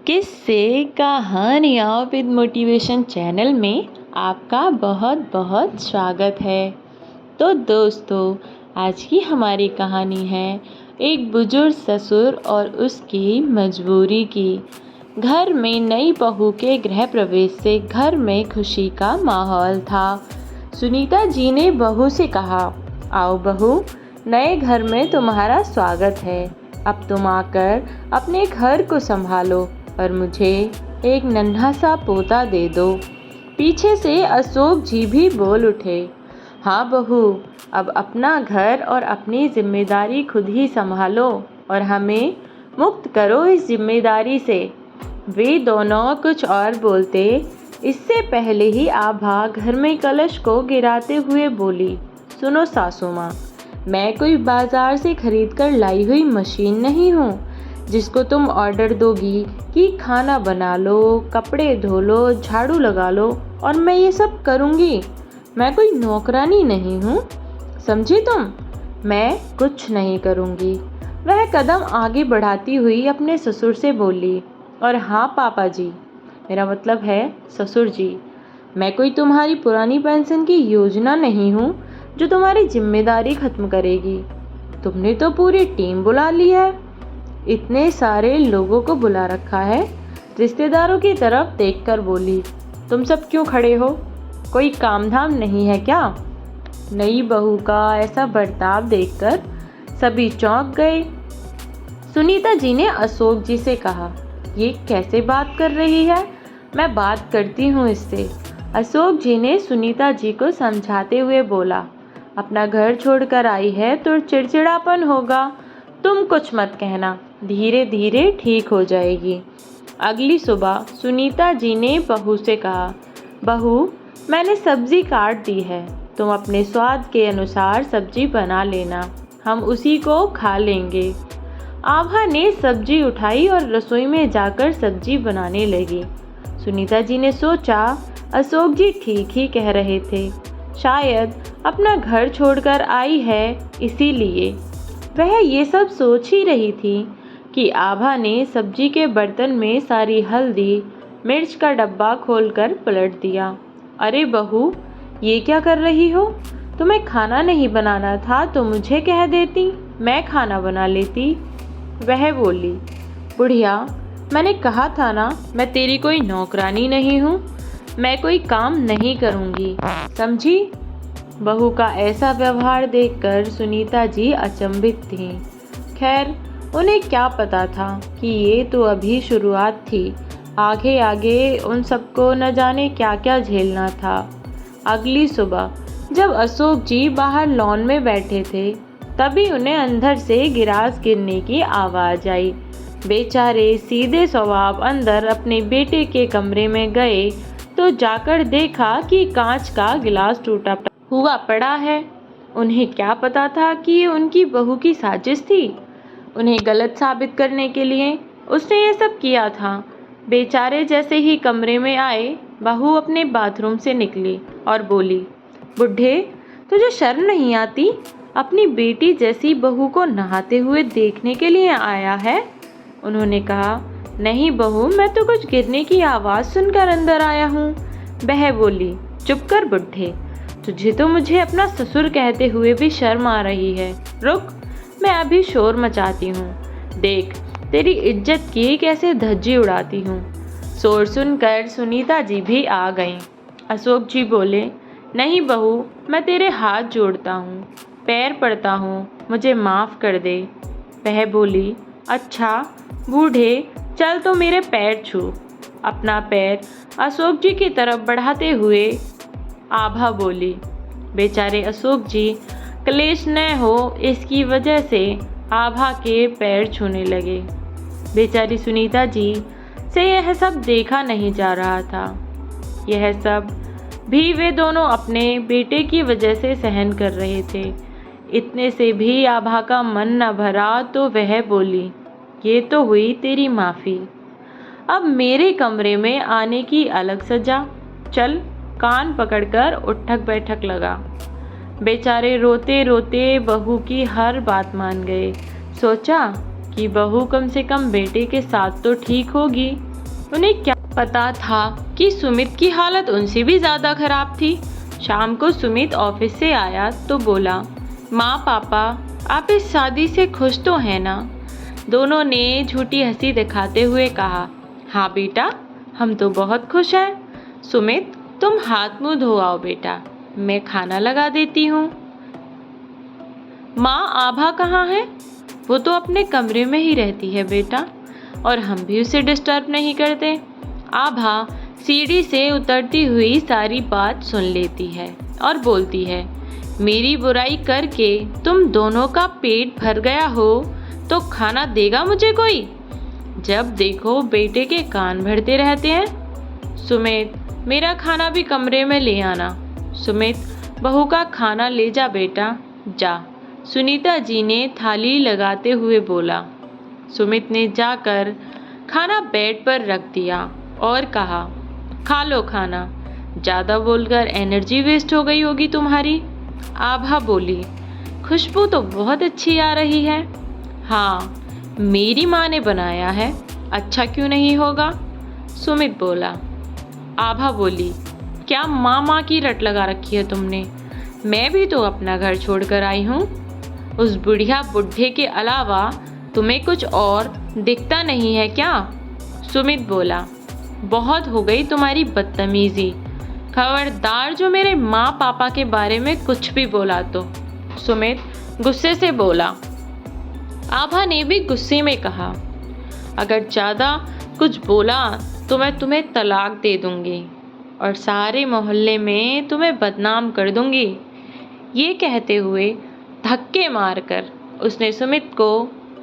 किस्से कहानियाँ with motivation channel में आपका बहुत बहुत स्वागत है। तो दोस्तों, आज की हमारी कहानी है एक बुजुर्ग ससुर और उसकी मजबूरी की। घर में नई बहू के गृह प्रवेश से घर में खुशी का माहौल था। सुनीता जी ने बहू से कहा, आओ बहू, नए घर में तुम्हारा स्वागत है। अब तुम आकर अपने घर को संभालो और मुझे एक नन्हा सा पोता दे दो। पीछे से अशोक जी भी बोल उठे, हाँ बहू, अब अपना घर और अपनी जिम्मेदारी खुद ही संभालो और हमें मुक्त करो इस जिम्मेदारी से। वे दोनों कुछ और बोलते, इससे पहले ही आभा घर में कलश को गिराते हुए बोली, सुनो सासू माँ, मैं कोई बाजार से खरीद कर लाई हुई मशीन नहीं हूँ जिसको तुम ऑर्डर दोगी कि खाना बना लो, कपड़े धो लो, झाड़ू लगा लो और मैं ये सब करूँगी। मैं कोई नौकरानी नहीं हूँ, समझी तुम? मैं कुछ नहीं करूँगी। वह कदम आगे बढ़ाती हुई अपने ससुर से बोली, और हाँ पापा जी, मेरा मतलब है ससुर जी, मैं कोई तुम्हारी पुरानी पेंशन की योजना नहीं हूँ जो तुम्हारी जिम्मेदारी खत्म करेगी। तुमने तो पूरी टीम बुला ली है, इतने सारे लोगों को बुला रखा है। रिश्तेदारों की तरफ देखकर बोली, तुम सब क्यों खड़े हो? कोई काम धाम नहीं है क्या? नई बहू का ऐसा बर्ताव देखकर सभी चौंक गए। सुनीता जी ने अशोक जी से कहा, ये कैसे बात कर रही है? मैं बात करती हूँ इससे। अशोक जी ने सुनीता जी को समझाते हुए बोला, अपना घर छोड़कर आई है तो चिड़चिड़ापन होगा, तुम कुछ मत कहना, धीरे धीरे ठीक हो जाएगी। अगली सुबह सुनीता जी ने बहू से कहा, बहू, मैंने सब्जी काट दी है, तुम अपने स्वाद के अनुसार सब्जी बना लेना, हम उसी को खा लेंगे। आभा ने सब्जी उठाई और रसोई में जाकर सब्जी बनाने लगी। सुनीता जी ने सोचा, अशोक जी ठीक ही कह रहे थे, शायद अपना घर छोड़कर आई है इसीलिए। वह ये सब सोच ही रही थी कि आभा ने सब्जी के बर्तन में सारी हल्दी मिर्च का डब्बा खोलकर पलट दिया। अरे बहू, ये क्या कर रही हो? तुम्हें खाना नहीं बनाना था तो मुझे कह देती, मैं खाना बना लेती। वह बोली, बुढ़िया, मैंने कहा था ना, मैं तेरी कोई नौकरानी नहीं हूँ, मैं कोई काम नहीं करूँगी, समझी? बहू का ऐसा व्यवहार देखकर सुनीता जी अचंभित थीं। खैर, उन्हें क्या पता था कि ये तो अभी शुरुआत थी, आगे आगे उन सबको न जाने क्या क्या झेलना था। अगली सुबह जब अशोक जी बाहर लॉन में बैठे थे, तभी उन्हें अंदर से गिलास गिरने की आवाज़ आई। बेचारे सीधे स्वभाव अंदर अपने बेटे के कमरे में गए तो जाकर देखा कि कांच का गिलास टूटा हुआ पड़ा है। उन्हें क्या पता था कि ये उनकी बहू की साजिश थी। उन्हें गलत साबित करने के लिए उसने ये सब किया था। बेचारे जैसे ही कमरे में आए, बहू अपने बाथरूम से निकली और बोली, बुढ़े, तुझे शर्म नहीं आती? अपनी बेटी जैसी बहू को नहाते हुए देखने के लिए आया है? उन्होंने कहा, नहीं बहू, मैं तो कुछ गिरने की आवाज़ सुनकर अंदर आया हूँ। वह बोली, चुप कर बुढ़े, तुझे तो मुझे अपना ससुर कहते हुए भी शर्म आ रही है। रुक, मैं अभी शोर मचाती हूँ, देख तेरी इज्जत की कैसे धज्जी उड़ाती हूँ। शोर सुनकर सुनीता जी भी आ गईं। अशोक जी बोले, नहीं बहू, मैं तेरे हाथ जोड़ता हूँ, पैर पड़ता हूँ, मुझे माफ़ कर दे। वह बोली, अच्छा बूढ़े, चल तो मेरे पैर छू। अपना पैर अशोक जी की तरफ बढ़ाते हुए आभा बोली। बेचारे अशोक जी क्लेश न हो इसकी वजह से आभा के पैर छूने लगे। बेचारी सुनीता जी से यह सब देखा नहीं जा रहा था। यह सब भी वे दोनों अपने बेटे की वजह से सहन कर रहे थे। इतने से भी आभा का मन न भरा तो वह बोली, ये तो हुई तेरी माफ़ी, अब मेरे कमरे में आने की अलग सजा। चल, कान पकड़कर उठक बैठक लगा। बेचारे रोते रोते बहू की हर बात मान गए। सोचा कि बहू कम से कम बेटे के साथ तो ठीक होगी, उन्हें क्या पता था कि सुमित की हालत उनसे भी ज़्यादा खराब थी। शाम को सुमित ऑफिस से आया तो बोला, माँ पापा आप इस शादी से खुश तो हैं ना? दोनों ने झूठी हंसी दिखाते हुए कहा, हाँ बेटा हम तो बहुत खुश हैं। सुमित तुम हाथ मुंह धो आओ बेटा, मैं खाना लगा देती हूँ। माँ आभा कहाँ है? वो तो अपने कमरे में ही रहती है बेटा, और हम भी उसे डिस्टर्ब नहीं करते। आभा सीढ़ी से उतरती हुई सारी बात सुन लेती है और बोलती है, मेरी बुराई करके तुम दोनों का पेट भर गया हो तो खाना देगा मुझे कोई? जब देखो बेटे के कान भरते रहते हैं। सुमित मेरा खाना भी कमरे में ले आना। सुमित बहू का खाना ले जा बेटा, जा। सुनीता जी ने थाली लगाते हुए बोला। सुमित ने जाकर खाना बेड पर रख दिया और कहा, खा लो खाना, ज़्यादा बोलकर एनर्जी वेस्ट हो गई होगी तुम्हारी। आभा बोली, खुशबू तो बहुत अच्छी आ रही है। हाँ मेरी माँ ने बनाया है, अच्छा क्यों नहीं होगा? सुमित बोला। आभा बोली, क्या माँ माँ की रट लगा रखी है तुमने? मैं भी तो अपना घर छोड़कर आई हूँ। उस बुढ़िया बुढ़े के अलावा तुम्हें कुछ और दिखता नहीं है क्या? सुमित बोला, बहुत हो गई तुम्हारी बदतमीजी, खबरदार जो मेरे माँ पापा के बारे में कुछ भी बोला तो। सुमित गुस्से से बोला। आभा ने भी गुस्से में कहा, अगर ज़्यादा कुछ बोला तो मैं तुम्हें तलाक दे दूंगी और सारे मोहल्ले में तुम्हें बदनाम कर दूंगी। ये कहते हुए धक्के मारकर उसने सुमित को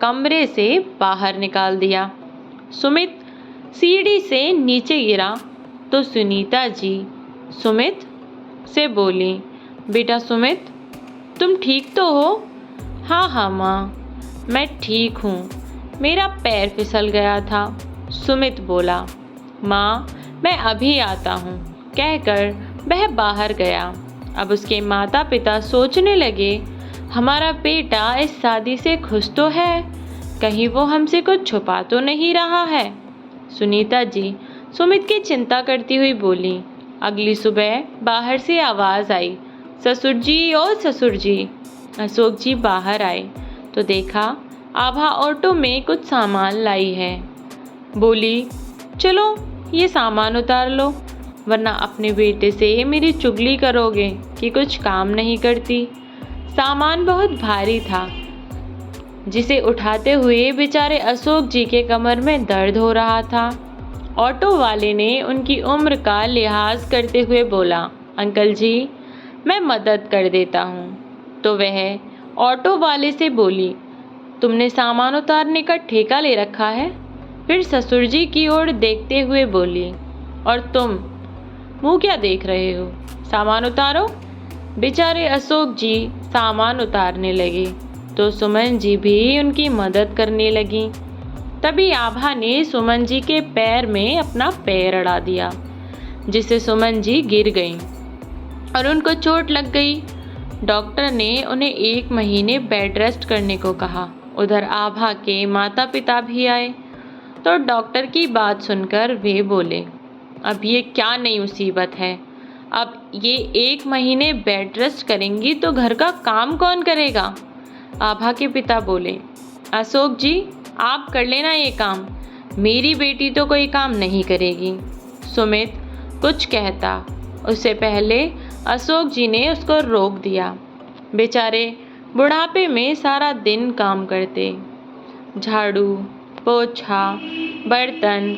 कमरे से बाहर निकाल दिया। सुमित सीढ़ी से नीचे गिरा तो सुनीता जी सुमित से बोली, बेटा सुमित तुम ठीक तो हो? हाँ हाँ माँ मैं ठीक हूँ, मेरा पैर फिसल गया था। सुमित बोला, माँ मैं अभी आता हूँ, कहकर वह बाहर गया। अब उसके माता पिता सोचने लगे, हमारा बेटा इस शादी से खुश तो है, कहीं वो हमसे कुछ छुपा तो नहीं रहा है। सुनीता जी सुमित की चिंता करती हुई बोली। अगली सुबह बाहर से आवाज़ आई, ससुर जी ओ ससुर जी। अशोक जी बाहर आए तो देखा आभा ऑटो में कुछ सामान लाई है। बोली, चलो ये सामान उतार लो, वरना अपने बेटे से मेरी चुगली करोगे कि कुछ काम नहीं करती। सामान बहुत भारी था, जिसे उठाते हुए बेचारे अशोक जी के कमर में दर्द हो रहा था। ऑटो वाले ने उनकी उम्र का लिहाज करते हुए बोला, अंकल जी मैं मदद कर देता हूँ। तो वह ऑटो वाले से बोली, तुमने सामान उतारने का ठेका ले रखा है? फिर ससुर जी की ओर देखते हुए बोली, और तुम मुँह क्या देख रहे हो, सामान उतारो। बेचारे अशोक जी सामान उतारने लगे तो सुमन जी भी उनकी मदद करने लगी। तभी आभा ने सुमन जी के पैर में अपना पैर अड़ा दिया, जिससे सुमन जी गिर गईं और उनको चोट लग गई। डॉक्टर ने उन्हें 1 महीने बेड रेस्ट करने को कहा। उधर आभा के माता पिता भी आए तो डॉक्टर की बात सुनकर वे बोले, अब ये क्या नई मुसीबत है, अब ये 1 महीने बेड रेस्ट करेंगी तो घर का काम कौन करेगा? आभा के पिता बोले, अशोक जी आप कर लेना ये काम, मेरी बेटी तो कोई काम नहीं करेगी। सुमित कुछ कहता उससे पहले अशोक जी ने उसको रोक दिया। बेचारे बुढ़ापे में सारा दिन काम करते, झाड़ू पोछा बर्तन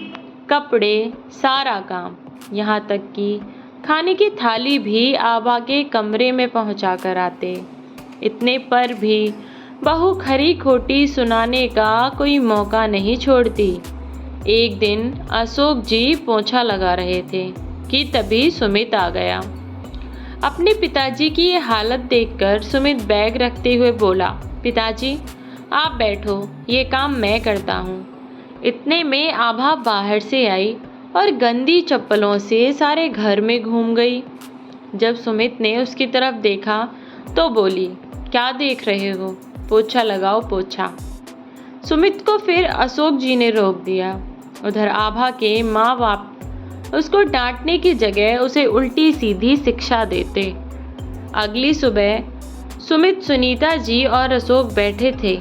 कपड़े सारा काम, यहाँ तक कि खाने की थाली भी आभा के कमरे में पहुँचा कर आते। इतने पर भी बहू खरी खोटी सुनाने का कोई मौका नहीं छोड़ती। एक दिन अशोक जी पोछा लगा रहे थे कि तभी सुमित आ गया। अपने पिताजी की ये हालत देखकर सुमित बैग रखते हुए बोला, पिताजी आप बैठो, ये काम मैं करता हूँ। इतने में आभा बाहर से आई और गंदी चप्पलों से सारे घर में घूम गई। जब सुमित ने उसकी तरफ देखा तो बोली, क्या देख रहे हो, पोछा लगाओ पोछा। सुमित को फिर अशोक जी ने रोक दिया। उधर आभा के माँ बाप उसको डांटने की जगह उसे उल्टी सीधी शिक्षा देते। अगली सुबह सुमित, सुनीता जी और अशोक बैठे थे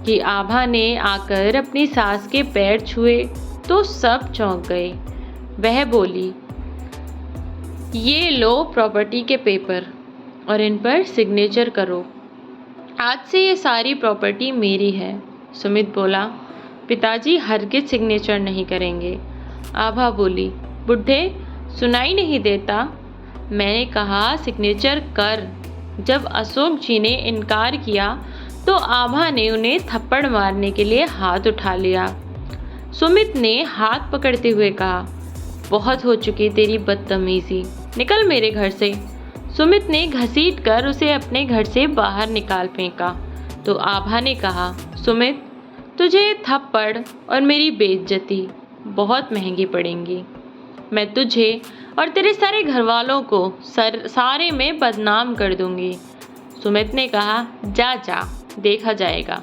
कि आभा ने आकर अपनी सास के पैर छुए तो सब चौंक गए। वह बोली, ये लो प्रॉपर्टी के पेपर और इन पर सिग्नेचर करो। आज से ये सारी प्रॉपर्टी मेरी है। सुमित बोला, पिताजी हरगिज सिग्नेचर नहीं करेंगे। आभा बोली, बुढ़े सुनाई नहीं देता? मैंने कहा सिग्नेचर कर। जब अशोक जी ने इनकार किया तो आभा ने उन्हें थप्पड़ मारने के लिए हाथ उठा लिया। सुमित ने हाथ पकड़ते हुए कहा, बहुत हो चुकी तेरी बदतमीजी, निकल मेरे घर से। सुमित ने घसीट कर उसे अपने घर से बाहर निकाल फेंका तो आभा ने कहा, सुमित तुझे थप्पड़ और मेरी बेइज्जती बहुत महंगी पड़ेंगी। मैं तुझे और तेरे सारे घर वालों को सारे में बदनाम कर दूंगी। सुमित ने कहा, जा जा देखा जाएगा।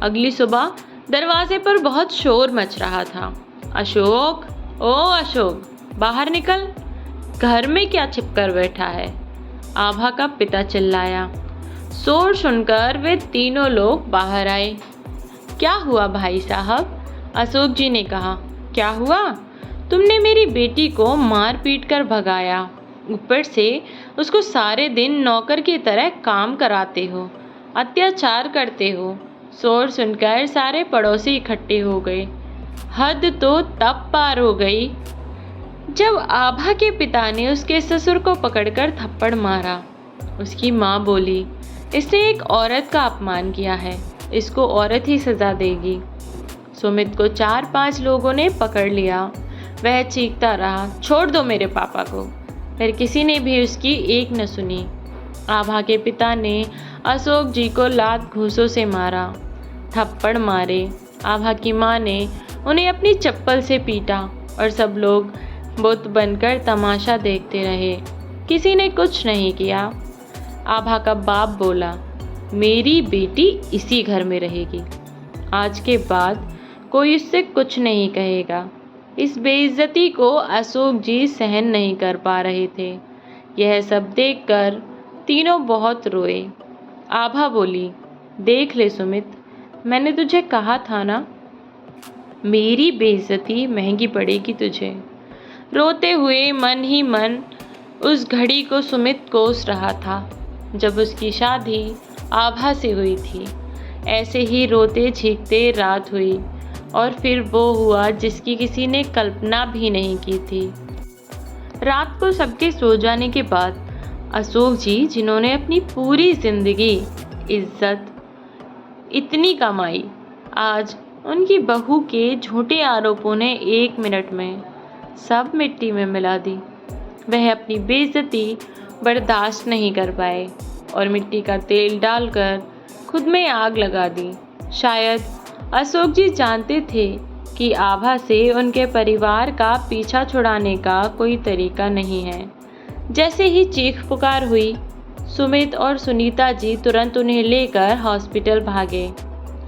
अगली सुबह दरवाजे पर बहुत शोर मच रहा था। अशोक, ओ अशोक, बाहर निकल, घर में क्या छिपकर बैठा है? आभा का पिता चिल्लाया। शोर सुनकर वे तीनों लोग बाहर आए। क्या हुआ भाई साहब? अशोक जी ने कहा, क्या हुआ? तुमने मेरी बेटी को मार पीट कर भगाया, ऊपर से उसको सारे दिन नौकर की तरह काम कराते हो, अत्याचार करते हो। शोर सुनकर सारे पड़ोसी इकट्ठे हो गए। हद तो तब पार हो गई जब आभा के पिता ने उसके ससुर को पकड़कर थप्पड़ मारा। उसकी माँ बोली, इसने एक औरत का अपमान किया है, इसको औरत ही सजा देगी। सुमित को 4-5 लोगों ने पकड़ लिया। वह चीखता रहा, छोड़ दो मेरे पापा को। फिर किसी ने भी उसकी एक न सुनी। आभा के पिता ने अशोक जी को लात घूंसों से मारा, थप्पड़ मारे। आभा की माँ ने उन्हें अपनी चप्पल से पीटा और सब लोग बुत बनकर तमाशा देखते रहे। किसी ने कुछ नहीं किया। आभा का बाप बोला, मेरी बेटी इसी घर में रहेगी। आज के बाद कोई उससे कुछ नहीं कहेगा। इस बेइज्जती को अशोक जी सहन नहीं कर पा रहे थे। यह सब देखकर तीनों बहुत रोए। आभा बोली, देख ले सुमित, मैंने तुझे कहा था ना, मेरी बेइज्जती महंगी पड़ेगी तुझे। रोते हुए मन ही मन उस घड़ी को सुमित कोस रहा था जब उसकी शादी आभा से हुई थी। ऐसे ही रोते छींकते रात हुई और फिर वो हुआ जिसकी किसी ने कल्पना भी नहीं की थी। रात को सबके सो जाने के बाद अशोक जी, जिन्होंने अपनी पूरी जिंदगी इज्जत इतनी कमाई, आज उनकी बहू के झूठे आरोपों ने 1 मिनट में सब मिट्टी में मिला दी। वह अपनी बेइज्जती बर्दाश्त नहीं कर पाए और मिट्टी का तेल डालकर खुद में आग लगा दी। शायद अशोक जी जानते थे कि आभा से उनके परिवार का पीछा छुड़ाने का कोई तरीका नहीं है। जैसे ही चीख पुकार हुई, सुमित और सुनीता जी तुरंत उन्हें लेकर हॉस्पिटल भागे,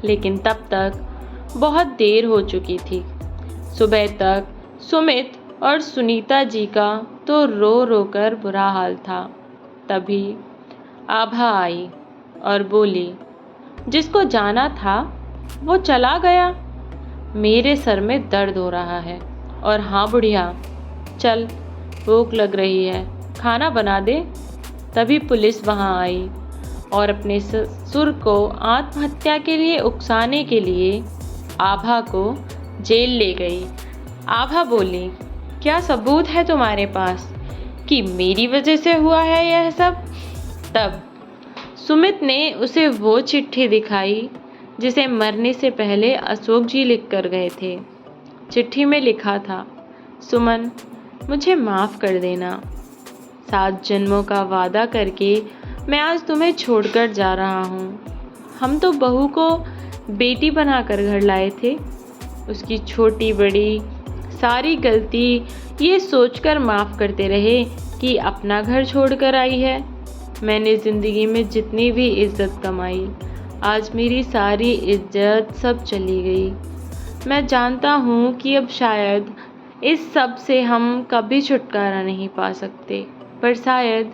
लेकिन तब तक बहुत देर हो चुकी थी। सुबह तक सुमित और सुनीता जी का तो रो रो कर बुरा हाल था। तभी आभा आई और बोली, जिसको जाना था वो चला गया। मेरे सर में दर्द हो रहा है। और हाँ बुढ़िया, चल भूख लग रही है, खाना बना दे। तभी पुलिस वहाँ आई और अपने ससुर को आत्महत्या के लिए उकसाने के लिए आभा को जेल ले गई। आभा बोली, क्या सबूत है तुम्हारे पास कि मेरी वजह से हुआ है यह सब? तब सुमित ने उसे वो चिट्ठी दिखाई जिसे मरने से पहले अशोक जी लिख कर गए थे। चिट्ठी में लिखा था, सुमन, मुझे माफ़ कर देना। 7 जन्मों का वादा करके मैं आज तुम्हें छोड़कर जा रहा हूँ। हम तो बहू को बेटी बनाकर घर लाए थे। उसकी छोटी बड़ी सारी गलती ये सोचकर माफ़ करते रहे कि अपना घर छोड़कर आई है। मैंने ज़िंदगी में जितनी भी इज्जत कमाई, आज मेरी सारी इज्जत सब चली गई। मैं जानता हूँ कि अब शायद इस सब से हम कभी छुटकारा नहीं पा सकते, पर शायद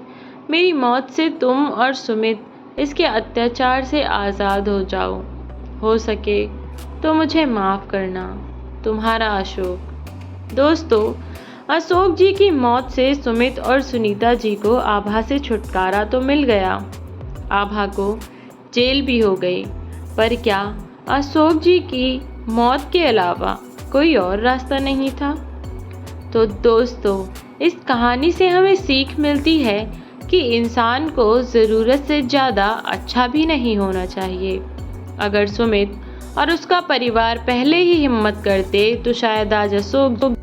मेरी मौत से तुम और सुमित इसके अत्याचार से आज़ाद हो जाओ। हो सके तो मुझे माफ़ करना। तुम्हारा अशोक। दोस्तों, अशोक जी की मौत से सुमित और सुनीता जी को आभा से छुटकारा तो मिल गया। आभा को जेल भी हो गई, पर क्या अशोक जी की मौत के अलावा कोई और रास्ता नहीं था? तो दोस्तों, इस कहानी से हमें सीख मिलती है कि इंसान को ज़रूरत से ज़्यादा अच्छा भी नहीं होना चाहिए। अगर सुमित और उसका परिवार पहले ही हिम्मत करते तो शायद आज अशोक